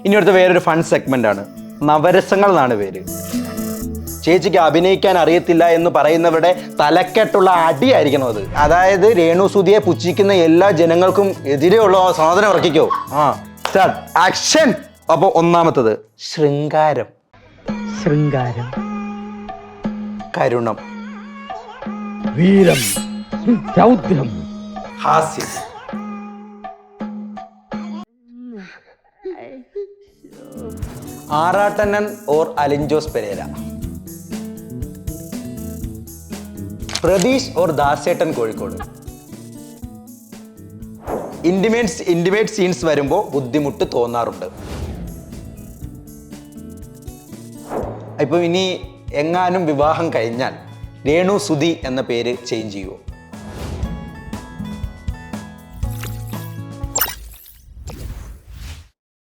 ഇനി അടുത്ത വേറൊരു ഫൺ സെഗ്മെന്റ് ആണ്. നവരസങ്ങൾ എന്നാണ് പേര്. ചേച്ചിക്ക് അഭിനയിക്കാൻ അറിയത്തില്ല എന്ന് പറയുന്നവരുടെ തലക്കെട്ടുള്ള അടിയായിരിക്കണം അത്. അതായത് രേണുസുതിയെ പുച്ഛിക്കുന്ന എല്ലാ ജനങ്ങൾക്കും എതിരെയുള്ള സാധനം ഇറക്കിക്കോ. Start, action. അപ്പൊ ഒന്നാമത്തത് ശൃംഗാരം. ശൃംഗാരം. കരുണം. വീരം. രൗദ്രം. ഹാസ്യം. ആറാട്ടണ്ണൻ ഓർ അലിൻ ജോസ് പെരേര. പ്രതീഷ് ഓർ ദാസേട്ടൻ കോഴിക്കോട്. ഇന്റിമേറ്റ് സീൻസ് വരുമ്പോൾ ബുദ്ധിമുട്ട് തോന്നാറുണ്ട്. ഇപ്പം ഇനി എങ്ങാനും വിവാഹം കഴിഞ്ഞാൽ രേണുസുതി എന്ന പേര് ചേഞ്ച് ചെയ്യുമോ?